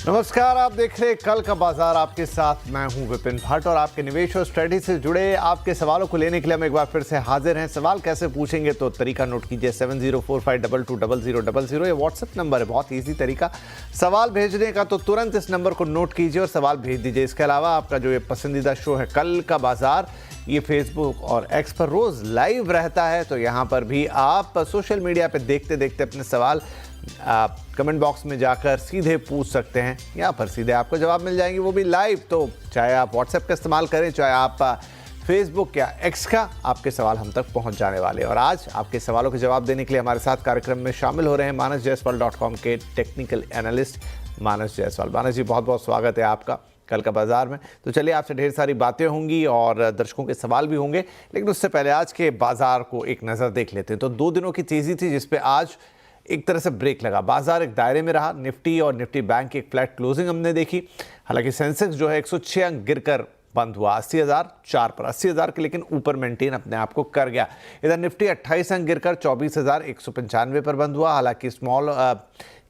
नमस्कार, आप देख रहे हैं कल का बाजार। आपके साथ मैं हूं विपिन भट्ट और आपके निवेश और स्ट्रेटजी से जुड़े आपके सवालों को लेने के लिए हम एक बार फिर से हाजिर हैं। सवाल कैसे पूछेंगे तो तरीका नोट कीजिए 7045220000। ये व्हाट्सएप नंबर है, बहुत ईजी तरीका सवाल भेजने का, तो तुरंत इस नंबर को नोट कीजिए और सवाल भेज दीजिए। इसके अलावा आपका जो ये पसंदीदा शो है कल का बाजार, ये फेसबुक और एक्स पर रोज लाइव रहता है, तो यहाँ पर भी आप सोशल मीडिया पे देखते देखते अपने सवाल आप कमेंट बॉक्स में जाकर सीधे पूछ सकते हैं। यहाँ पर सीधे आपको जवाब मिल जाएंगे, वो भी लाइव। तो चाहे आप व्हाट्सएप का इस्तेमाल करें, चाहे आप फेसबुक या एक्स का, आपके सवाल हम तक पहुँच जाने वाले हैं। और आज आपके सवालों के जवाब देने के लिए हमारे साथ कार्यक्रम में शामिल हो रहे हैं manasjaiswal.com के टेक्निकल एनालिस्ट मानस जायसवाल। मानस जी, बहुत बहुत स्वागत है आपका कल का बाजार में। तो चलिए, आपसे ढेर सारी बातें होंगी और दर्शकों के सवाल भी होंगे, लेकिन उससे पहले आज के बाजार को एक नज़र देख लेते हैं। तो 2 दिनों की तेज़ी थी जिसपे आज एक तरह से ब्रेक लगा। बाजार एक दायरे में रहा। निफ्टी और निफ्टी बैंक की एक फ्लैट क्लोजिंग हमने देखी। हालांकि सेंसेक्स जो है 106 अंक गिरकर बंद हुआ 80,004 पर, 80,000 के लेकिन ऊपर मेंटेन अपने आप को कर गया। इधर निफ्टी 28 अंक गिरकर 24,195 पर बंद हुआ। हालांकि स्मॉल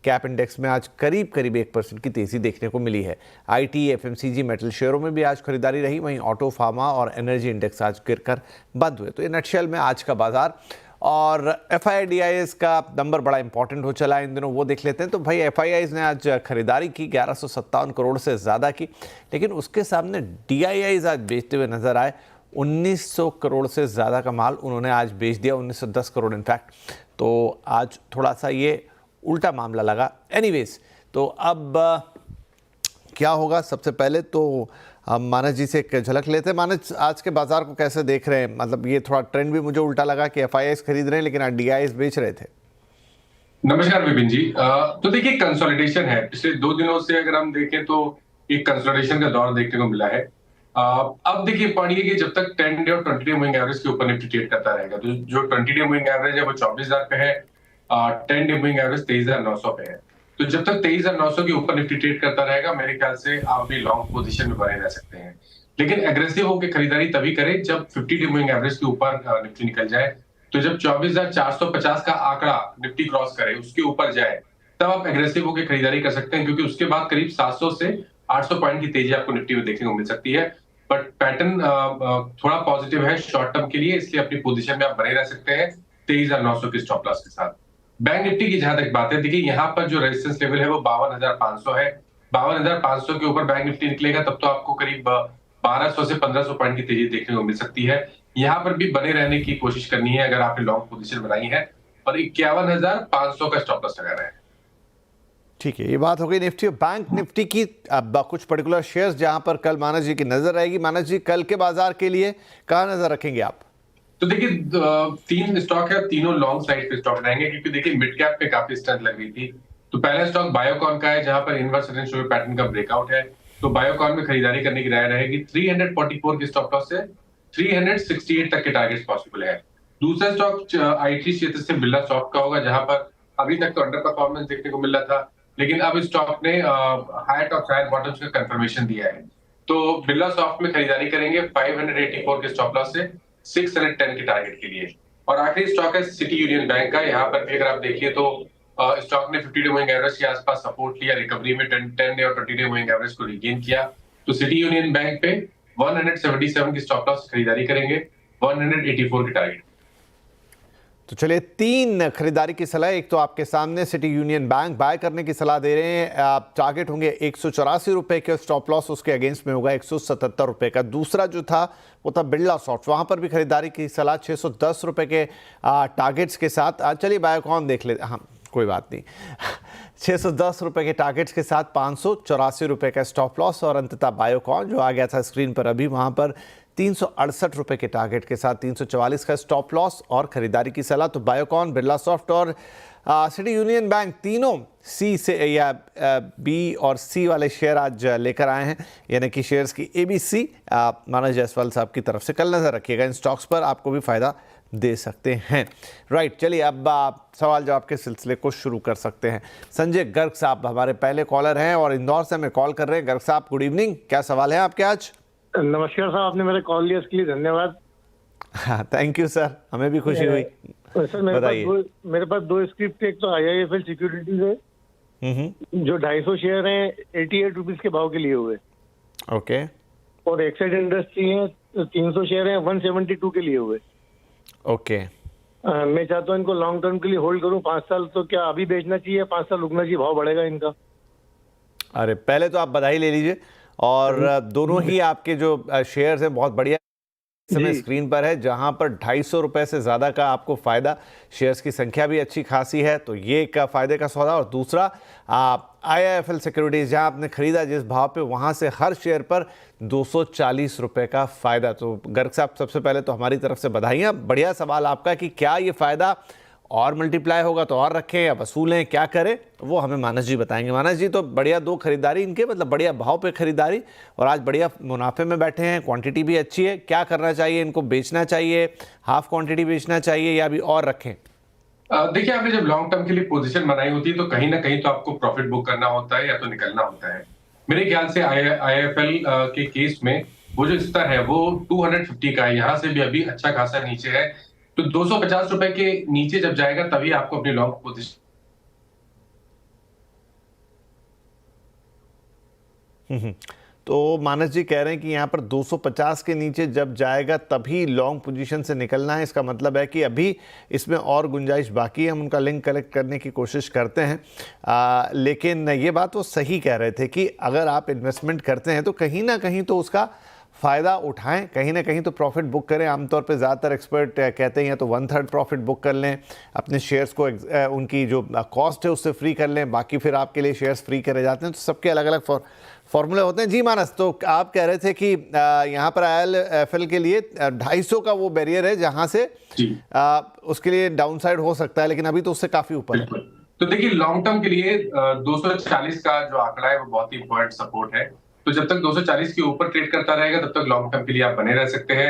कैप इंडेक्स में आज करीब 1% की तेजी देखने को मिली है। आईटी, एफएमसीजी, मेटल शेयरों में भी आज खरीदारी रही। वहीं ऑटो, फार्मा और एनर्जी इंडेक्स आज गिरकर बंद हुए। तो ये नटशेल में आज का बाजार। और एफआईआईडीआईएस का नंबर बड़ा इंपॉर्टेंट हो चला है इन दिनों, वो देख लेते हैं। तो भाई एफआईआईज ने आज खरीदारी की 1157 करोड़ से ज़्यादा की, लेकिन उसके सामने डीआईआईज आज बेचते हुए नजर आए। 1900 करोड़ से ज़्यादा का माल उन्होंने आज बेच दिया, 1910 करोड़ इनफैक्ट। तो आज थोड़ा सा ये उल्टा मामला लगा। एनीवेज, तो अब क्या होगा, सबसे पहले तो हम मानस जी से एक झलक लेते हैं। मानस, आज के बाजार को कैसे देख रहे हैं? मतलब ये थोड़ा ट्रेंड भी मुझे उल्टा लगा कि एफआईआईज खरीद रहे हैं लेकिन आज डीआईआईज बेच रहे थे। नमस्कार विपिन जी। तो देखिए, कंसोलिडेशन है। पिछले 2 दिनों से अगर हम देखें तो एक कंसोलिडेशन का दौर देखने को मिला है। अब देखिए पढ़िए कि जब तक 10 डे और 20 डे मूविंग एवरेज के ऊपर निफ्टी ट्रेड करता रहेगा, तो जो 20 डे मूविंग एवरेज है वो 24,000 पे है, 10 डे मूविंग एवरेज 23,900 पे है। तो जब तक 23,900 के ऊपर निफ्टी ट्रेड करता रहेगा, मेरे ख्याल से आप भी लॉन्ग पोजीशन में बने रह सकते हैं। लेकिन एग्रेसिव होकर खरीदारी तभी करें जब 50 डे मूविंग एवरेज के ऊपर निफ्टी निकल जाए। तो जब 24,450 का आंकड़ा निफ्टी क्रॉस करे, उसके ऊपर जाए, तब आप एग्रेसिव होकर खरीदारी कर सकते हैं, क्योंकि उसके बाद करीब 700 से 800 पॉइंट की तेजी आपको निफ्टी में देखने को मिल सकती है। बट पैटर्न थोड़ा पॉजिटिव है शॉर्ट टर्म के लिए, इसलिए अपनी पोजीशन में आप बने रह सकते हैं 23,900 के स्टॉप लॉस के साथ। बैंक निफ्टी की जहां तक बात है, देखिए यहाँ पर जो रेजिस्टेंस लेवल है वो 52,500 है। 52,500 के ऊपर बैंक निफ्टी निकलेगा तब तो आपको करीब 1200 से 1500 पॉइंट की तेजी देखने को मिल सकती है। यहाँ पर भी बने रहने की कोशिश करनी है अगर आपने लॉन्ग पोजीशन बनाई है, और 51,500 का स्टॉप लॉस लगा रहे हैं। ठीक है, ये बात हो गई निफ्टी और बैंक निफ्टी की। अब कुछ पर्टिकुलर शेयर्स जहां पर कल मानस जी की नजर रहेगी। मानस जी, कल के बाजार के लिए कहां नजर रखेंगे आप? तो देखिए 3 स्टॉक है, तीनों लॉन्ग साइड पे स्टॉक रहेंगे, क्योंकि देखिए मिड कैप पे काफी स्ट्रेंथ लग रही थी। तो पहला स्टॉक बायोकॉन का है, जहां पर इनवर्स रिलेशनशिप पैटर्न का ब्रेकआउट है, तो बायोकॉन में खरीदारी करने की राय रहेगी। 344 की स्टॉप लॉस से 368 तक के टारगेट्स पॉसिबल है। दूसरा स्टॉक आईटी क्षेत्र से बिरला सॉफ्ट का होगा, जहां पर अभी तक तो अंडर परफॉर्मेंस देखने को मिल रहा था, लेकिन अब इस स्टॉक ने हायर टॉप हायर बॉटम्स का कंफर्मेशन दिया है। तो बिरला सॉफ्ट में खरीदारी करेंगे 584 के स्टॉप लॉस से 610 के टारगेट के लिए। और आखिरी स्टॉक है सिटी यूनियन बैंक का। यहाँ पर भी अगर आप देखिए तो स्टॉक ने 50 डे मूविंग एवरेज के आसपास सपोर्ट लिया, रिकवरी में 10 डे और 20 डे मूविंग एवरेज को रिगेन किया। तो सिटी यूनियन बैंक पे 177 की स्टॉप लॉस खरीदारी करेंगे, 184 के टारगेट। तो चलिए, 3 खरीदारी की सलाह। एक तो आपके सामने सिटी यूनियन बैंक बाय करने की सलाह दे रहे हैं। आप टारगेट होंगे 184 रुपए के, स्टॉप लॉस उसके अगेंस्ट में होगा 177 रुपए का। दूसरा जो था वो था बिरला सॉफ्ट, वहां पर भी खरीदारी की सलाह 610 रुपए के टारगेट्स के साथ। चलिए बायोकॉन देख लेते, हाँ कोई बात नहीं 610 रुपए के टारगेट्स के साथ 584 रुपए का स्टॉप लॉस। और अंततः बायोकॉन जो आ गया था स्क्रीन पर अभी, वहां पर 368 रुपए के टारगेट के साथ 344 का स्टॉप लॉस और खरीदारी की सलाह। तो बायोकॉन, बिरला सॉफ्ट और सिटी यूनियन बैंक तीनों सी से या बी और सी वाले शेयर आज लेकर आए हैं, यानी कि शेयर्स की ABC मानस जायसवाल साहब की तरफ से। कल नजर रखिएगा इन स्टॉक्स पर, आपको भी फायदा दे सकते हैं। राइट, चलिए अब आप सवाल जवाब के सिलसिले को शुरू कर सकते हैं। संजय गर्ग साहब हमारे पहले कॉलर हैं और इंदौर से हमें कॉल कर रहे हैं। गर्ग साहब, गुड इवनिंग, क्या सवाल है आपके आज? नमस्कार साहब, आपने मेरा कॉल लिया इसके लिए धन्यवाद। थैंक यू सर, हमें भी खुशी हुई। सर मेरे पास दो स्क्रिप्ट, एक तो IIFL सिक्योरिटीज है जो 250 शेयर हैं 88 रुपीज के भाव के लिए हुए, ओके और एक्साइड इंडस्ट्री है 300 शेयर हैं 172 के लिए हुए। ओके। मैं चाहता हूँ इनको लॉन्ग टर्म के लिए होल्ड करूँ 5 साल, तो क्या अभी बेचना चाहिए, 5 साल रुकना चाहिए, भाव बढ़ेगा इनका? अरे पहले तो आप बधाई ले लीजिए, और दोनों ही आपके जो शेयर्स हैं बहुत बढ़िया समय स्क्रीन पर है, जहां पर 250 रुपए से ज़्यादा का आपको फ़ायदा, शेयर्स की संख्या भी अच्छी खासी है, तो ये एक फ़ायदे का सौदा। और दूसरा IIFL सिक्योरिटीज़, जहां आपने खरीदा जिस भाव पे, वहां से हर शेयर पर 240 रुपए का फ़ायदा। तो गर्ग साहब, सबसे पहले तो हमारी तरफ से बधाइयाँ। बढ़िया सवाल आपका कि क्या ये फ़ायदा और मल्टीप्लाई होगा तो और रखें या वसूलें, क्या करें, वो हमें मानस जी बताएंगे। मानस जी, तो बढ़िया 2 खरीदारी इनके, मतलब बढ़िया भाव पे खरीदारी, और आज बढ़िया मुनाफे में बैठे हैं, क्वांटिटी भी अच्छी है। क्या करना चाहिए इनको? बेचना चाहिए, हाफ क्वांटिटी बेचना चाहिए, या अभी और रखें? देखिए, आपने जब लॉन्ग टर्म के लिए पोजीशन बनाई होती है तो कहीं ना कहीं तो आपको प्रॉफिट बुक करना होता है या तो निकलना होता है। मेरे ख्याल से IIFL के केस में वो जो स्तर है वो 250 का है, यहाँ से भी अभी अच्छा खासा नीचे है, तो 250 रुपए के नीचे जब जाएगा तभी आपको अपनी लॉन्ग पोजीशन। तो मानस जी कह रहे हैं कि यहाँ पर 250 के नीचे जब जाएगा तभी लॉन्ग पोजीशन से निकलना है। इसका मतलब है कि अभी इसमें और गुंजाइश बाकी है, हम उनका लिंक कलेक्ट करने की कोशिश करते हैं। लेकिन ये बात वो सही कह रहे थे कि अगर आप इन्वेस्टमेंट करते हैं तो कहीं ना कहीं तो उसका फ़ायदा उठाएं, कहीं ना कहीं तो प्रॉफिट बुक करें। आमतौर पे ज़्यादातर एक्सपर्ट कहते हैं या तो 1/3 प्रॉफिट बुक कर लें, अपने शेयर्स को उनकी जो कॉस्ट है उससे फ्री कर लें, बाकी फिर आपके लिए शेयर्स फ्री करे जाते हैं। तो सबके अलग अलग फॉर्मूले होते हैं। जी मानस, तो आप कह रहे थे कि यहाँ पर IIFL के लिए 250 का वो बैरियर है जहाँ से उसके लिए डाउनसाइड हो सकता है, लेकिन अभी तो उससे काफ़ी ऊपर है। तो देखिए, लॉन्ग टर्म के लिए 240 का जो आंकड़ा है वो बहुत ही इंपॉर्टेंट सपोर्ट है। तो जब तक 240 के ऊपर ट्रेड करता रहेगा तब तक लॉन्ग टर्म के लिए आप बने रह सकते हैं।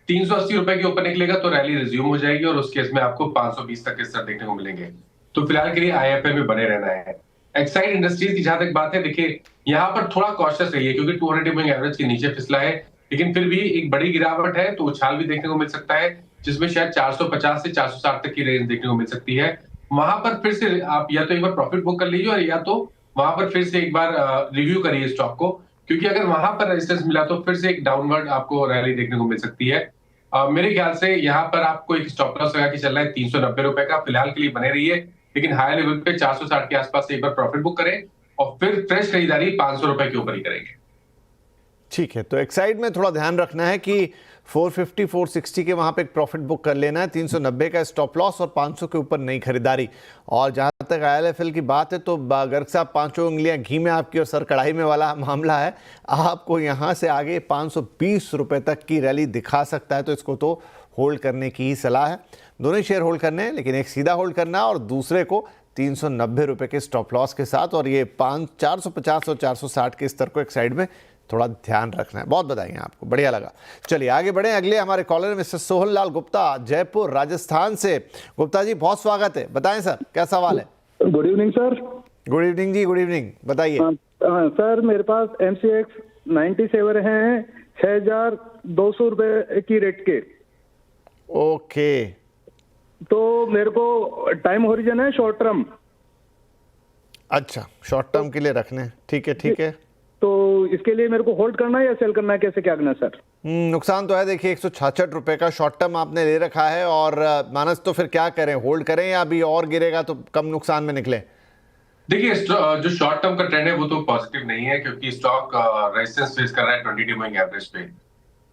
380 रुपए के ऊपर निकलेगा तो रैली रिज्यूम हो जाएगी और उस केस में आपको 520 तक के स्तर देखने को मिलेंगे। तो फिलहाल के लिए IIFL में बने रहना है। एक्साइड इंडस्ट्रीज की जहां तक बात है, देखिए यहाँ पर थोड़ा कॉशियस रहिए क्योंकि 200 मूविंग एवरेज के नीचे फिसला है, लेकिन फिर भी एक बड़ी गिरावट है तो उछाल भी देखने को मिल सकता है, जिसमें शायद 450 से 460 तक की रेंज देखने को मिल सकती है। वहां पर फिर से आप या तो एक बार प्रॉफिट बुक कर लीजिए और या तो वहां पर फिर से एक बार रिव्यू करिए स्टॉक को, क्योंकि अगर वहां पर रेजिस्टेंस मिला तो फिर से एक डाउनवर्ड आपको रैली देखने को मिल सकती है। मेरे ख्याल से यहाँ पर आपको एक स्टॉप लॉस लगा के चलना है 390 रुपए का, फिलहाल के लिए बने रहिए, लेकिन हाई लेवल पे 460 के आसपास से एक बार प्रॉफिट बुक करें और फिर फ्रेश खरीदारी 500 रुपए के ऊपर ही करेंगे। ठीक है, तो एक्साइड में थोड़ा ध्यान रखना है कि 450 460 के वहाँ पे एक प्रॉफिट बुक कर लेना है, 390 का स्टॉप लॉस और 500 के ऊपर नई खरीदारी। और जहाँ तक IIFL की बात है तो गर्ग साहब, 5 उंगलियाँ घी में आपकी और सर कढ़ाई में वाला मामला है। आपको यहाँ से आगे 520 रुपये तक की रैली दिखा सकता है, तो इसको तो होल्ड करने की ही सलाह है। दोनों ही शेयर होल्ड करने हैं, लेकिन एक सीधा होल्ड करना है और दूसरे को 390 रुपये के स्टॉप लॉस के साथ, और ये 450 और 460 के स्तर को एक साइड में थोड़ा ध्यान रखना है। बहुत बधाई आपको, बढ़िया लगा। चलिए आगे बढ़े। अगले हमारे कॉलर मिस्टर सोहन लाल गुप्ता, जयपुर राजस्थान से। गुप्ता जी, बहुत स्वागत है। बताएं सर, क्या सवाल है? Good evening sir. Good evening ji, good evening, बताइए। सर, मेरे पास MCX 97 हैं 6200 रुपए की रेट के। ओके, तो मेरे को टाइम होरिजन है शॉर्ट टर्म। अच्छा, शॉर्ट टर्म के लिए रखने, ठीक है ठीक है। तो इसके लिए मेरे को होल्ड करना है या सेल करना है, कैसे क्या करना है सर? नुकसान तो है, देखिए 166 रुपए का शॉर्ट टर्म आपने ले रखा है। और मानस, तो फिर क्या करें, होल्ड करें या अभी और गिरेगा तो कम नुकसान में निकले? देखिए, जो शॉर्ट टर्म का ट्रेंड है वो तो पॉजिटिव नहीं है, क्योंकि स्टॉक रेजिस्टेंस फेस कर रहा है 20 मूविंग एवरेज पे।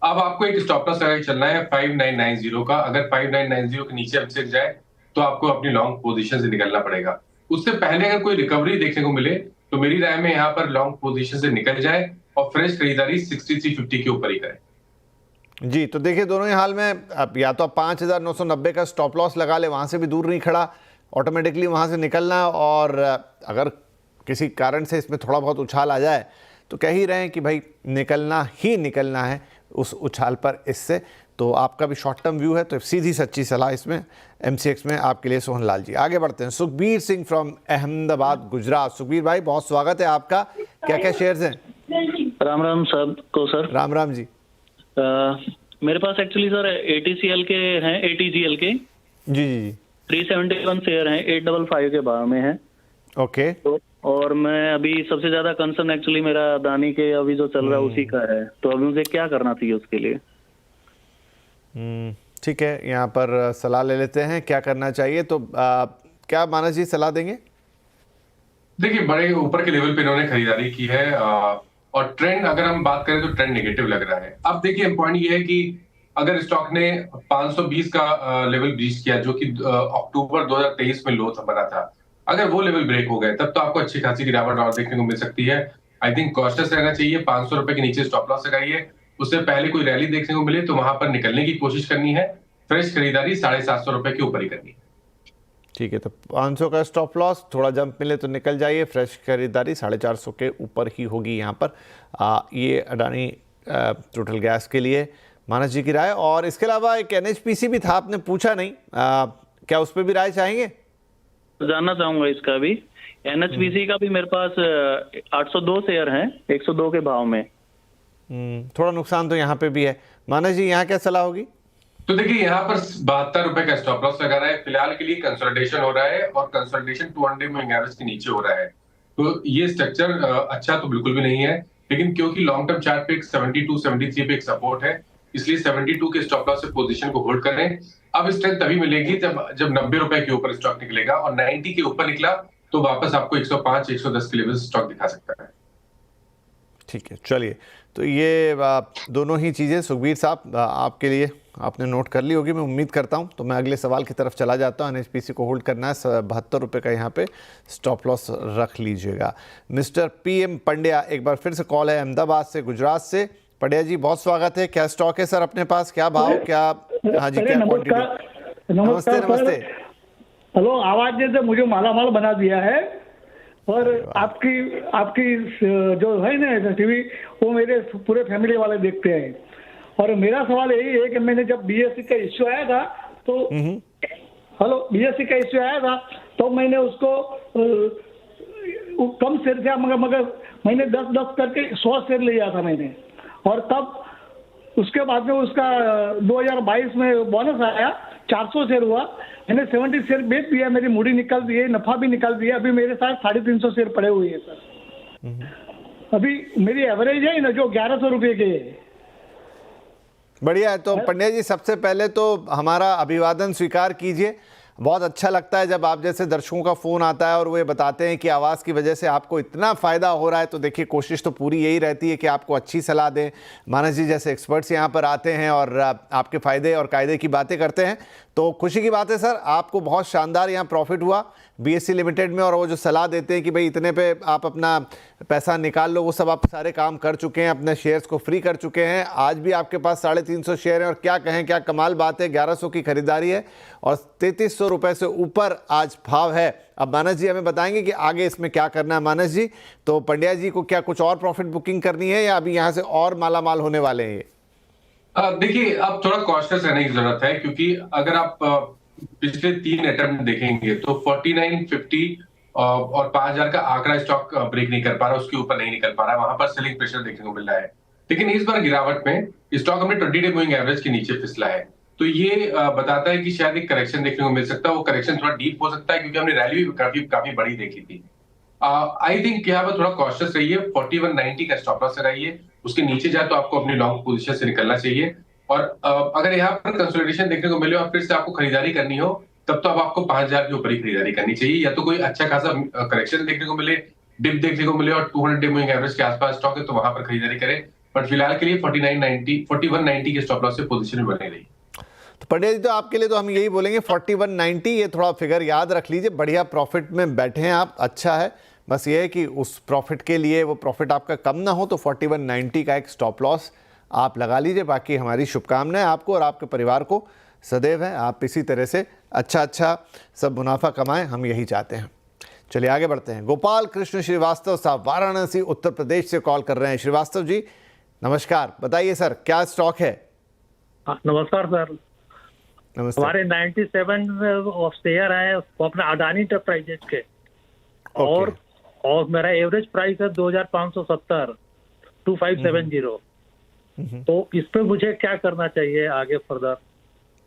अब आपको एक स्टॉप लॉस लगा के चलना है 5990 का। अगर 5990 के नीचे MCX जाए तो आपको अपनी लॉन्ग पोजीशन से निकलना पड़ेगा। उससे पहले अगर कोई रिकवरी देखने को मिले तो मेरी राय में यहाँ पर लॉन्ग पोजीशन से निकल जाए और फ्रेश खरीदारी 6350 के ऊपर ही करें। जी, तो देखिए दोनों ही हाल में अब या तो 5990 का स्टॉप लॉस लगा ले, वहाँ से भी दूर नहीं खड़ा, ऑटोमेटिकली वहाँ से निकलना। और अगर किसी कारण से इसमें थोड़ा बहुत उछाल आ जाए तो कह ही रहे हैं कि भाई निकलना ही निकलना है उस उछाल पर इससे। तो आपका भी शॉर्ट टर्म व्यू है, तो सीधी सच्ची सलाह इसमें MCX में आपके लिए सोहन लाल जी। आगे बढ़ते हैं, सुखबीर सिंह फ्रॉम अहमदाबाद गुजरात। सुखबीर भाई, बहुत स्वागत है आपका। क्या क्या शेयर्स हैं? राम राम सर को सर। राम राम जी। मेरे पास एक्चुअली सर ATCL के हैं, ATGL के जी जी जी। 371 शेयर हैं, 855 के भाव में हैं। ओके। और मैं अभी सबसे ज्यादा कंसर्न एक्चुअली मेरा अदानी के अभी जो चल रहा है उसी का है, तो अभी मुझे क्या करना चाहिए उसके लिए? ठीक है, यहाँ पर सलाह ले लेते हैं क्या करना चाहिए। तो क्या मानस जी सलाह देंगे? देखिए, बड़े ऊपर के लेवल पे इन्होंने खरीदारी की है और ट्रेंड अगर हम बात करें तो ट्रेंड नेगेटिव लग रहा है। अब देखिए, पॉइंट ये है कि अगर स्टॉक ने 520 का लेवल ब्रीच किया, जो कि अक्टूबर 2023 में लो था बना था, अगर वो लेवल ब्रेक हो गए तब तो आपको अच्छी खासी गिरावट और देखने को मिल सकती है। आई थिंक कॉशियस रहना चाहिए। 500 रुपए के नीचे स्टॉप लॉस लगाइए। उससे पहले कोई रैली देखने को मिले तो वहां पर निकलने की कोशिश करनी है। फ्रेश खरीदारी 750 रुपए के ऊपर ही करनी है। ठीक है, तो 500 का स्टॉप लॉस, थोड़ा जंप मिले तो निकल जाइए। फ्रेश खरीदारी 450 के ऊपर ही होगी यहाँ पर। ये अडानी टोटल गैस के लिए मानस जी की राय। और इसके अलावा एक NHPC भी था, आपने पूछा नहीं, क्या उस पर भी राय चाहेंगे? जानना चाहूंगा इसका भी। NHPC का भी मेरे पास 802 शेयर हैं 102 के भाव में। थोड़ा नुकसान तो यहाँ पे भी है। मानस जी, यहाँ क्या सलाह होगी? तो देखिए, यहाँ पर 72 रुपए का स्टॉप लॉस लगा रहा है। फिलहाल के लिए कंसोलिडेशन हो रहा है और कंसोलिडेशन 200 मूविंग एवरेज के नीचे हो रहा है। तो ये स्ट्रक्चर अच्छा तो बिल्कुल भी नहीं है, लेकिन क्योंकि लॉन्ग टर्म चार्ट पे एक 72 73 पे एक सपोर्ट है, इसलिए 72 के स्टॉप लॉस से पोजीशन को होल्ड करें। अब स्ट्रेंथ तभी मिलेगी जब 90 रुपए के ऊपर स्टॉक निकलेगा, और 90 के ऊपर निकला तो वापस आपको 105 110 के लेवल स्टॉक दिखा सकता है। ठीक है, चलिए। तो ये दोनों ही चीज़ें सुखबीर साहब आपके लिए आपने नोट कर ली होगी, मैं उम्मीद करता हूं। तो मैं अगले सवाल की तरफ चला जाता हूं। NHPC को होल्ड करना है, 72 रुपये का यहाँ पे स्टॉप लॉस रख लीजिएगा। मिस्टर PM पंड्या, एक बार फिर से कॉल है अहमदाबाद से, गुजरात से। पंड्या जी, बहुत स्वागत है। क्या स्टॉक है सर अपने पास, क्या भाव, क्या? हाँ जी, क्या क्वांटिटी? नमस्ते नमस्ते। हेलो, आवाज ने तो मुझे मालामाल बना दिया है। और आपकी जो है ना टीवी, वो मेरे पूरे फैमिली वाले देखते हैं। और मेरा सवाल यही है कि मैंने जब BSE का इश्यू आया था तो BSE का इश्यू आया था तो मैंने उसको कम शेयर था, मगर मैंने 10 करके 100 शेयर लिया था मैंने। और तब उसके बाद में उसका 2022 में बोनस आया, 400 शेयर हुआ, मैंने 70 शेयर बेच दिया, मेरी मूडी निकल दी है, नफा भी निकाल दिया। अभी मेरे साथ 350 शेयर पड़े हुए हैं सर। अभी मेरी एवरेज है ना जो 1100 रुपये के है। बढ़िया है। तो पंड्या जी, सबसे पहले तो हमारा अभिवादन स्वीकार कीजिए। बहुत अच्छा लगता है जब आप जैसे दर्शकों का फ़ोन आता है और वो ये बताते हैं कि आवाज़ की वजह से आपको इतना फ़ायदा हो रहा है। तो देखिए, कोशिश तो पूरी यही रहती है कि आपको अच्छी सलाह दें। मानस जी जैसे एक्सपर्ट्स यहाँ पर आते हैं और आपके फ़ायदे और कायदे की बातें करते हैं, तो खुशी की बात है सर, आपको बहुत शानदार यहाँ प्रॉफिट हुआ BSE लिमिटेड में। और वो जो सलाह देते हैं कि भाई इतने पे आप अपना पैसा निकाल लो, वो सब आप सारे काम कर चुके हैं, अपने शेयर्स को फ्री कर चुके हैं। आज भी आपके पास 350 शेयर हैं और क्या कहें, क्या कमाल बात है। 1100 की खरीदारी है और 3300 रुपये से ऊपर आज भाव है। अब मानस जी हमें बताएंगे कि आगे इसमें क्या करना है। मानस जी, तो पंड्या जी को क्या कुछ और प्रॉफिट बुकिंग करनी है या अभी यहाँ से और मालामाल होने वाले हैं? देखिए, अब थोड़ा कॉशियस रहने की जरूरत है, क्योंकि अगर आप पिछले 3 अटेम्प्ट देखेंगे तो 49, 50 और 5000 का आंकड़ा स्टॉक ब्रेक नहीं कर पा रहा, उसके ऊपर नहीं निकल पा रहा है। वहां पर सेलिंग प्रेशर देखने को मिल रहा है। लेकिन इस बार गिरावट में स्टॉक हमने 20 डे मूविंग एवरेज के नीचे फिसला है। तो ये बताता है कि शायद एक करेक्शन देखने को मिल सकता है। वो करेक्शन थोड़ा डीप हो सकता है, क्योंकि हमने रैली भी काफी बड़ी देखी थी। आई थिंक यहाँ पर थोड़ा कॉशियस रहिए। 4190 का स्टॉप लॉस लगाइए। उसके नीचे जाए तो आपको अपनी लॉन्ग पोजीशन से निकलना चाहिए। और अगर यहाँ पर कंसोलिडेशन देखने को मिले और फिर से आपको खरीदारी करनी हो, तब तो अब आपको 5000 के ऊपर ही खरीदारी करनी चाहिए। या तो कोई अच्छा खासा करेक्शन देखने को मिले, डिप देखने को मिले और 200 डे मूविंग एवरेज के आसपास स्टॉक है तो वहां पर खरीदारी करें। बट फिलहाल के लिए 4190 के स्टॉप लॉस से पोजीशन बनी रही। तो पंड्या जी, तो आपके लिए तो हम यही बोलेंगे 4190, ये थोड़ा फिगर याद रख लीजिए। बढ़िया प्रॉफिट में बैठे हैं आप, अच्छा है। बस ये है कि उस प्रॉफिट के लिए वो प्रॉफिट आपका कम ना हो, तो 4190 का एक स्टॉप लॉस आप लगा लीजिए। बाकी हमारी शुभकामनाएं आपको और आपके परिवार को सदैव है। आप इसी तरह से अच्छा सब मुनाफा कमाएं, हम यही चाहते हैं। चलिए आगे बढ़ते हैं। गोपाल कृष्ण श्रीवास्तव साहब वाराणसी उत्तर प्रदेश से कॉल कर रहे हैं। श्रीवास्तव जी नमस्कार, बताइए सर क्या स्टॉक है? नमस्कार सर। नमस्ते। हमारे 97 शेयर है वो अपना अडानी इंटरप्राइजेज के। और मेरा एवरेज प्राइस है 2570, 2570। तो इस पे मुझे क्या करना चाहिए आगे फर्दर?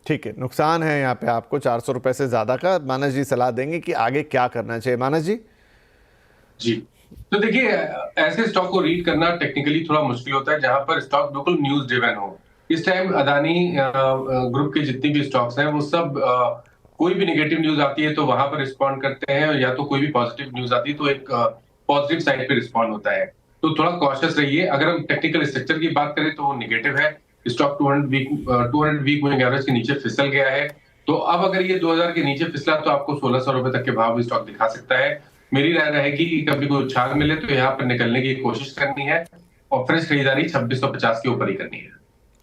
ठीक है, नुकसान है यहाँ पे आपको 400 रुपए से ज्यादा का। मानस जी सलाह देंगे कि आगे क्या करना चाहिए। मानस जी। जी, तो देखिए ऐसे स्टॉक को रीड करना टेक्निकली थोड़ा मुश्किल होता है जहां पर स्टॉक बिल्कुल न्यूज ड्रिवन हो। इस टाइम अदानी ग्रुप के जितनी भी स्टॉक्स हैं वो सब कोई भी नेगेटिव न्यूज आती है तो वहां पर रिस्पॉन्ड करते हैं, या तो कोई भी पॉजिटिव न्यूज आती है तो एक पॉजिटिव साइड पे रिस्पॉन्ड होता है। तो थोड़ा कॉशियस रहिए। अगर हम टेक्निकल स्ट्रक्चर की बात करें तो वो निगेटिव है। स्टॉक 200 वीक मूविंग एवरेज के नीचे फिसल गया है। तो अब अगर ये 2000 के नीचे फिसला तो आपको 1600 रुपए तक के भाव भी स्टॉक दिखा सकता है। मेरी राय रहेगी कि कभी कोई उछाल मिले तो यहाँ पर निकलने की कोशिश करनी है और फ्रेश खरीदारी 2650 के ऊपर ही करनी है।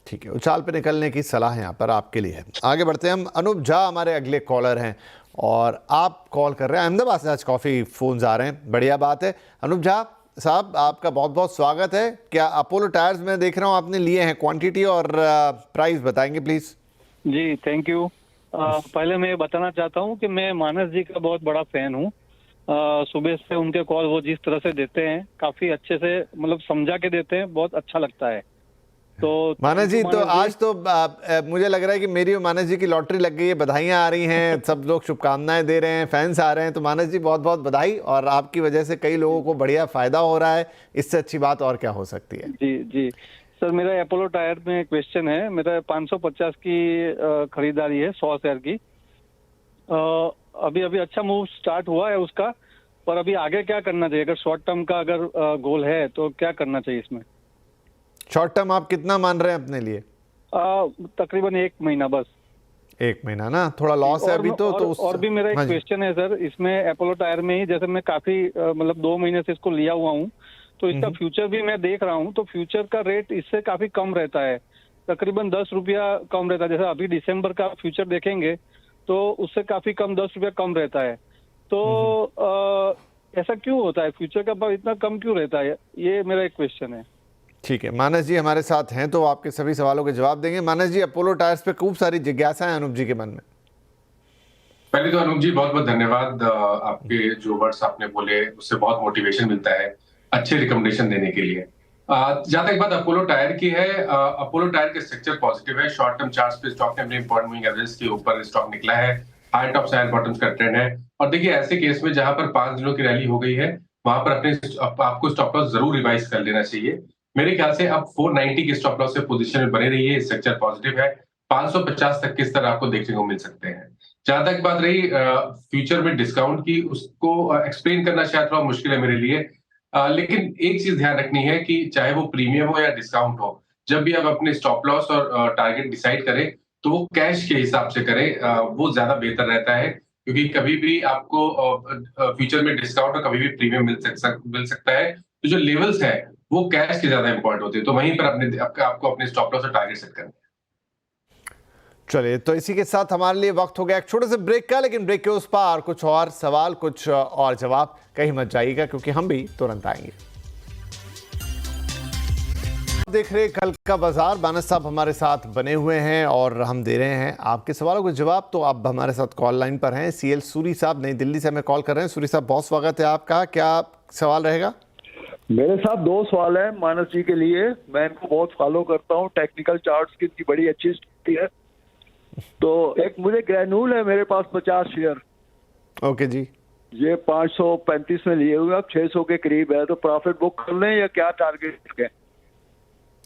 ठीक है, उछाल पे निकलने की सलाह यहाँ पर आपके लिए है। आगे बढ़ते हैं हम। अनूप झा हमारे अगले कॉलर हैं और आप कॉल कर रहे हैं अहमदाबाद से। आज काफ़ी फ़ोन्स आ रहे हैं, बढ़िया बात है। अनूप झा साहब आपका बहुत बहुत स्वागत है। क्या अपोलो टायर्स में देख रहा हूँ आपने लिए हैं, क्वांटिटी और प्राइस बताएंगे प्लीज़? Ji thank you. पहले मैं बताना चाहता हूँ कि मैं मानस जी का बहुत बड़ा फैन हूँ। सुबह से उनके कॉल वो जिस तरह से देते हैं काफी अच्छे से मतलब समझा के देते हैं, बहुत अच्छा लगता है। तो मानस जी तो आज तो मुझे लग रहा है कि मेरी और मानस जी की लॉटरी लग गई है, बधाइयां आ रही हैं, सब लोग शुभकामनाएं दे रहे हैं, फैंस आ रहे हैं। तो मानस जी बहुत बहुत बधाई, और आपकी वजह से कई लोगों को बढ़िया फायदा हो रहा है। इससे अच्छी बात और क्या हो सकती है? जी जी सर, मेरा अपोलो टायर में क्वेश्चन है। मेरा 550 की खरीदारी है 100 शेयर की। अभी अभी अच्छा मूव स्टार्ट हुआ है उसका, पर अभी आगे क्या करना चाहिए? अगर शॉर्ट टर्म का अगर गोल है तो क्या करना चाहिए इसमें? शॉर्ट टर्म आप कितना मान रहे हैं अपने लिए? तकरीबन 1 महीना बस। 1 महीना ना, थोड़ा लॉस है अभी तो। और भी मेरा एक क्वेश्चन है सर इसमें अपोलो टायर में ही, जैसे मैं काफी मतलब 2 महीने से इसको लिया हुआ हूँ, तो इसका फ्यूचर भी मैं देख रहा हूँ तो फ्यूचर का रेट इससे काफी कम रहता है, तकरीबन 10 रुपया कम रहता है। जैसे अभी दिसंबर का फ्यूचर देखेंगे तो उससे काफी कम 10 रुपया कम रहता है। तो ऐसा क्यों होता है? फ्यूचर का भाव इतना कम क्यों रहता है? ये मेरा एक क्वेश्चन है। ठीक है, मानस जी हमारे साथ हैं तो आपके सभी सवालों के जवाब देंगे। मानस जी, अपोलो टायर्स पे खूब सारी जिज्ञासा है अनूप जी के मन में। पहले तो अनूप जी बहुत बहुत धन्यवाद। आपके जो वर्ड्स आपने बोले उससे बहुत मोटिवेशन मिलता है अच्छे रिकमेंडेशन देने के लिए। जहां तक बात अपोलो टायर की है, अपोलो टायर के स्ट्रक्चर पॉजिटिव है। शॉर्ट टर्म चार्ट्स पे स्टॉक ने अपने इंपॉर्टेंट मूविंग एवरेज के ऊपर स्टॉक निकला है। हाई टॉप हायर बॉटम्स का ट्रेंड है। और देखिए ऐसे केस में जहां पर 5 दिनों की रैली हो गई है वहां पर आपको स्टॉप लॉस जरूर रिवाइज कर लेना चाहिए। मेरे ख्याल से अब 490 के स्टॉप लॉस से पोजीशन में बने रहिए। स्ट्रक्चर पॉजिटिव है। 550 तक के स्तर आपको देखने को मिल सकते हैं। जहां तक बात रही फ्यूचर में डिस्काउंट की, उसको एक्सप्लेन करना शायद थोड़ा मुश्किल है मेरे लिए। लेकिन एक चीज ध्यान रखनी है कि चाहे वो प्रीमियम हो या डिस्काउंट हो, जब भी आप अपने स्टॉप लॉस और टारगेट डिसाइड करें तो वो कैश के हिसाब से करें। वो ज्यादा बेहतर रहता है, क्योंकि कभी भी आपको फ्यूचर में डिस्काउंट और कभी भी प्रीमियम मिल सकता है। तो जो लेवल्स है वो कैश के ज्यादा इंपॉर्टेंट होते हैं। तो वहीं पर आपको अपने स्टॉप लॉस और टारगेट सेट करना है। चलिए, तो इसी के साथ हमारे लिए वक्त हो गया एक छोटे से ब्रेक का, लेकिन ब्रेक के उस पार कुछ और सवाल, कुछ और जवाब, कहीं मत जाइएगा क्योंकि हम भी तुरंत आएंगे। देख रहे कल का बाजार, मानस साहब हमारे साथ बने हुए हैं और हम दे रहे हैं आपके सवालों के जवाब। तो आप हमारे साथ कॉल लाइन पर हैं। सीएल सूरी साहब नई दिल्ली से हमें कॉल कर रहे हैं। सूरी साहब बहुत स्वागत है आपका। क्या सवाल रहेगा? मेरे साथ 2 सवाल है मानस जी के लिए। मैं इनको बहुत फॉलो करता हूँ, टेक्निकल चार्ट्स की इनकी बड़ी अच्छी स्टडी है। तो एक मुझे ग्रैन्यूल है मेरे पास 50 शेयर। ओके जी। ये 535 में लिए हुए, अब 600 के करीब है। तो प्रॉफिट बुक कर लें या क्या टारगेट है?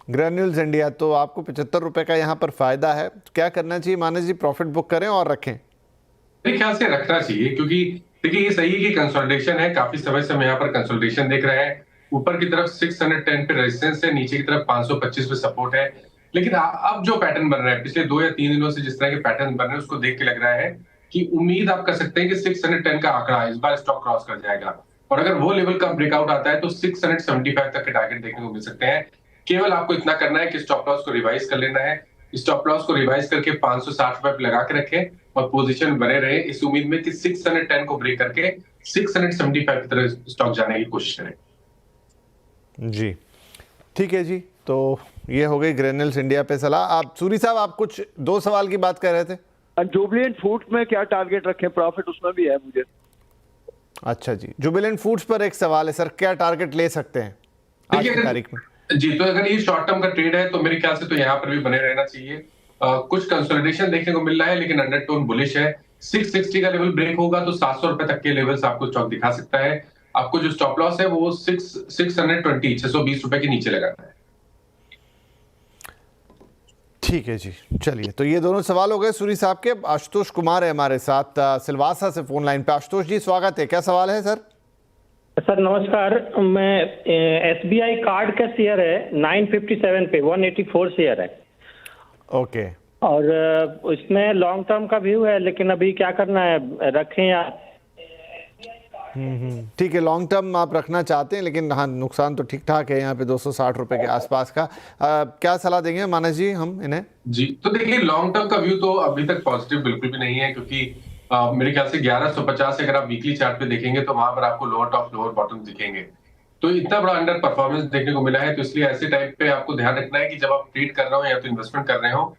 ग्रैन्यूल्स इंडिया, तो आपको 75 रुपए का यहाँ पर फायदा है। तो क्या करना चाहिए मानस जी? प्रॉफिट बुक करें और रखें? मेरे ख्याल से रखना चाहिए, क्योंकि देखिए ये सही है कि कंसोलिडेशन है। काफी समय से हम यहाँ पर कंसोलिडेशन देख रहे हैं। ऊपर की तरफ 610 पे रेजिस्टेंस है, नीचे की तरफ 525 पे सपोर्ट है। लेकिन अब जो पैटर्न बन रहा है पिछले 2 या 3 दिनों से, जिस तरह के पैटर्न बन रहे हैं उसको देख के लग रहा है कि उम्मीद आप कर सकते हैं कि 610 का आंकड़ा इस बार स्टॉक क्रॉस कर जाएगा। और अगर वो लेवल का ब्रेकआउट आता है तो 675 तक के टारगेट देखने को मिल सकते हैं। केवल आपको इतना करना है कि स्टॉप लॉस को रिवाइज कर लेना है। स्टॉप लॉस को रिवाइज करके 560 रुपए पे लगा के रखें और पोजीशन बने रहे इस उम्मीद में कि 610 को ब्रेक करके 675 की तरफ स्टॉक जाने की कोशिश करें। जी ठीक है जी। तो ये हो गई ग्रैन्यूल्स इंडिया पे सलाह। आप सूरी साहब, आप कुछ 2 सवाल की बात कर रहे थे। जुबिलेंट फूड्स में क्या टारगेट रखें? प्रॉफिट उसमें भी है मुझे। अच्छा जी, जुबिलेंट फूड्स पर एक सवाल है सर, क्या टारगेट ले सकते हैं आज की तारीख में? जी, तो अगर ये शॉर्ट टर्म का ट्रेड है तो मेरे ख्याल से तो यहाँ पर भी बने रहना चाहिए। कुछ कंसोलिडेशन देखने को मिल रहा है लेकिन अंडरटोन बुलिश है। 660 का लेवल ब्रेक होगा तो 700 रुपए तक के लेवल्स आपको स्टॉक दिखा सकता है। आपको जो स्टॉप लॉस है वो 620 रुपए के नीचे लगाना है। ठीक है जी, चलिए, तो ये दोनों सवाल हो गए सूरी साहब के। आशुतोष कुमार है हमारे साथ सिलवासा से फोन लाइन पे। आशुतोष जी स्वागत है, क्या सवाल है सर? सर नमस्कार, मैं SBI कार्ड का शेयर है 957 पे, 184 शेयर है। ओके। और इसमें लॉन्ग टर्म का व्यू है, लेकिन अभी क्या करना है, रखें या? ठीक है, लॉन्ग टर्म आप रखना चाहते हैं, लेकिन हाँ नुकसान तो ठीक ठाक है यहाँ पे 260 रुपए के आसपास का। क्या सलाह देंगे मानस जी हम इन्हें? जी, तो देखिए लॉन्ग टर्म का व्यू तो अभी तक पॉजिटिव बिल्कुल भी नहीं है, क्योंकि मेरे ख्याल से 1150 अगर आप वीकली चार्ट पे देखेंगे तो वहां पर आपको लोअर टॉप लोअर बॉटम दिखेंगे। तो इतना बड़ा अंडर परफॉर्मेंस देखने को मिला है, तो इसलिए ऐसे टाइप पे आपको ध्यान रखना है कि जब आप ट्रेड कर रहे हो या तो इन्वेस्टमेंट कर रहे हो,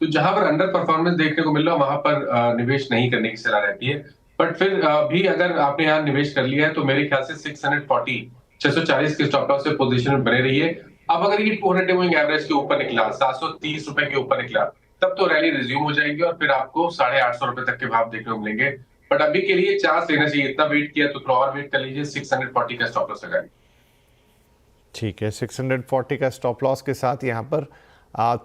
तो जहां पर अंडर परफॉर्मेंस देखने को मिल रहा है वहां पर निवेश नहीं करने की सलाह रहती है। बट फिर भी अगर आपने यहाँ निवेश कर लिया है तो मेरे ख्याल से 640 के स्टॉप लॉस से पोजीशन में बने रहिए। अब अगर ये 200 मूविंग एवरेज के ऊपर निकला, 730 रुपए के ऊपर निकला, तब तो रैली रिज्यूम हो जाएगी और फिर आपको 850 रुपए तक के भाव देखने को मिलेंगे। बट अभी के लिए चांस लेना चाहिए, इतना वेट किया तो थोड़ा और वेट कर लीजिए, 640 का स्टॉप लॉस लगाइए। ठीक है, 640 का स्टॉप लॉस के साथ यहाँ पर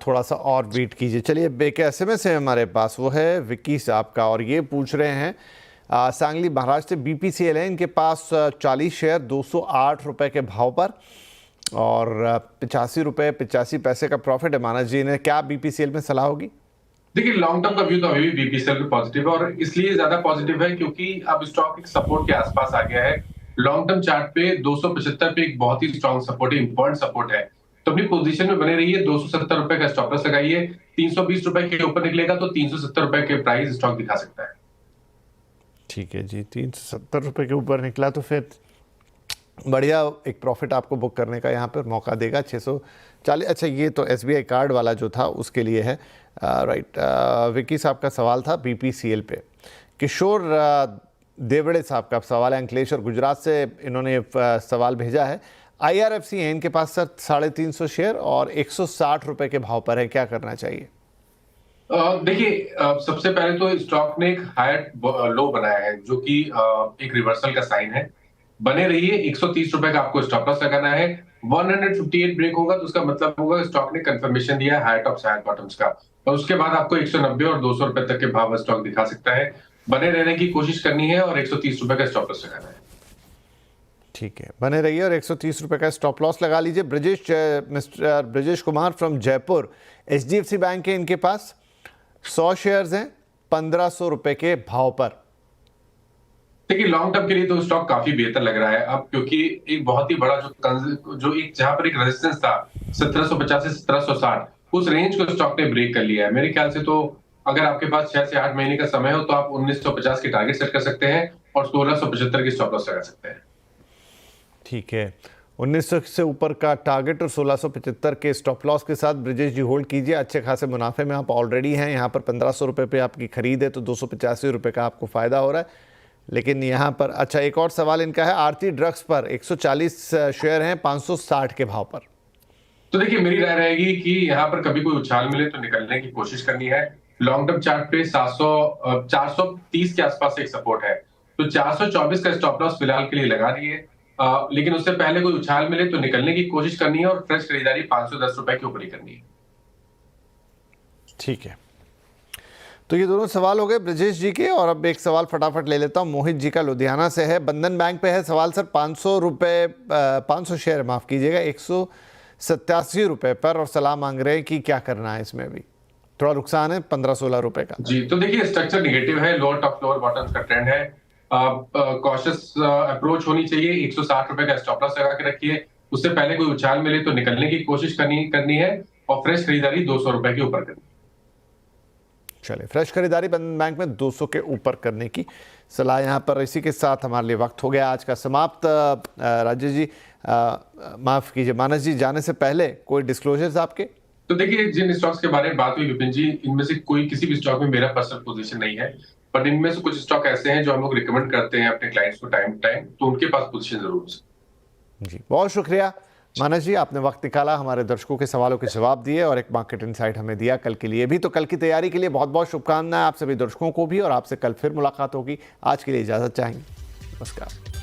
थोड़ा सा और वेट कीजिए। चलिए, एक SMS है हमारे पास, वो है विक्की साहब का, और ये पूछ रहे हैं सांगली महाराष्ट्र से BPCL है, इनके पास 40 शेयर 208 रुपए के भाव पर और 85 रुपए 85 पैसे का प्रॉफिट है। मानस जी, ने क्या BPCL में सलाह होगी? देखिए लॉन्ग टर्म का व्यू तो अभी भी BPCL में पॉजिटिव है, और इसलिए ज्यादा पॉजिटिव है क्योंकि अब स्टॉक एक सपोर्ट के आसपास आ गया है। लॉन्ग टर्म चार्ट पे 275 पे एक बहुत ही स्ट्रॉन्ग सपोर्ट है, इंपॉर्टेंट सपोर्ट है। तो अपनी पोजीशन में बने रहिए, 270 रुपए का स्टॉप लॉस लगाइए। 320 रुपए के ऊपर निकलेगा तो 370 रुपए के प्राइस स्टॉक दिखा सकता है। ठीक है जी, 370 रुपए के ऊपर निकला तो फिर बढ़िया एक प्रॉफिट आपको बुक करने का यहाँ पर मौका देगा। 640। अच्छा, ये तो SBI कार्ड वाला जो था उसके लिए है। राइट, विक्की साहब का सवाल था BPCL पे। किशोर देवड़े साहब का सवाल है, अंकलेश्वर गुजरात से इन्होंने सवाल भेजा है। IRFC है इनके पास सर 350 शेयर और 160 रुपए के भाव पर है, क्या करना चाहिए? देखिए सबसे पहले तो स्टॉक ने एक हायर लो बनाया है, जो कि एक रिवर्सल का साइन है। बने रहिए, 130 रुपए का आपको स्टॉप लॉस लगाना है। 158 ब्रेक होगा तो उसका मतलब होगा स्टॉक ने कंफर्मेशन दिया है हायर टॉप्स हायर बॉटम्स का, और उसके बाद आपको 190 और 200 रुपए तक के भाव स्टॉक दिखा सकता है। बने रहने की कोशिश करनी है और 130 रुपए का स्टॉप लॉस लगाना है। ठीक है, बने रहिए और 130 रुपए का स्टॉप लॉस लगा लीजिए। Mister Brajesh Kumar from Jaipur, HDFC bank के इनके पास 100 शेयर्स हैं 1500 रुपए के भाव पर। देखिए लॉन्ग टर्म के लिए तो स्टॉक काफी बेहतर लग रहा है अब, क्योंकि एक बहुत ही बड़ा जो एक जहां पर एक रेजिस्टेंस था 1750 से 1760, उस रेंज को स्टॉक ने ब्रेक कर लिया है। मेरे ख्याल से तो अगर आपके पास 6 से 8 महीने का समय हो तो आप 1950 के टारगेट सेट कर सकते हैं और 1675 की स्टॉप लॉस लगा सकते हैं। ठीक है, 1900 से ऊपर का टारगेट और 1675 के स्टॉप लॉस के साथ ब्रिजेश जी होल्ड कीजिए। अच्छे खासे मुनाफे में आप ऑलरेडी हैं। यहाँ पर 1500 रुपये पे आपकी खरीद है तो 285 रुपये का आपको फ़ायदा हो रहा है। लेकिन यहाँ पर अच्छा एक और सवाल इनका है, आरती ड्रग्स पर 140 शेयर हैं 560 के भाव पर। तो देखिए मेरी राय रहेगी कि यहाँ पर कभी कोई उछाल मिले तो निकलने की कोशिश करनी है। लॉन्ग टर्म चार्ट पे 430 के आसपास एक सपोर्ट है, तो 424 का स्टॉप लॉस फिलहाल के लिए लगा दिए। लेकिन उससे पहले कोई उछाल मिले तो निकलने की कोशिश करनी है और फ्रेश खरीदारी 510 रुपए के ऊपर ही करनी है। ठीक है, तो ये दोनों सवाल हो गए ब्रजेश जी के, और अब एक सवाल फटाफट ले लेता हूँ। मोहित जी का लुधियाना से है, बंधन बैंक पे है सवाल सर। 500 शेयर माफ कीजिएगा 187 रुपए पर, और सलाह मांग रहे हैं कि क्या करना है इसमें। भी थोड़ा नुकसान है 15-16 रुपए का। जी, तो देखिए स्ट्रक्चर निगेटिव है, लोअर टॉप लोअर बॉटम्स का ट्रेंड है। कॉशियस अप्रोच होनी चाहिए। 160 रुपए का स्टॉप लॉस लगा के रखिए। उससे पहले कोई उछाल मिले तो निकलने की कोशिश करनी है और फ्रेश खरीदारी 200 रुपए के ऊपर करनी। चलिए, फ्रेश खरीदारी बंधन बैंक में 200 के ऊपर करने की सलाह यहाँ पर। इसी के साथ हमारे लिए वक्त हो गया आज का समाप्त। राजेश जी माफ कीजिए, मानस जी जाने से पहले कोई डिस्क्लोजर्स आपके? तो देखिए जिन स्टॉक्स के बारे में बात हुई विपिन जी, इनमें से कोई किसी भी स्टॉक में मेरा पर्सनल पोजीशन नहीं है, बट इनमें से कुछ स्टॉक ऐसे हैं जो हम लोग रिकमेंड करते हैं अपने क्लाइंट्स को टाइम टू टाइम, तो उनके पास पोजीशन जरूर है। जी, बहुत शुक्रिया मानस जी, आपने वक्त निकाला, हमारे दर्शकों के सवालों के जवाब दिए और एक मार्केट इनसाइट हमें दिया कल के लिए भी। तो कल की तैयारी के लिए बहुत बहुत शुभकामनाएं आप सभी दर्शकों को भी, और आपसे कल फिर मुलाकात होगी। आज के लिए इजाजत चाहेंगे, नमस्कार।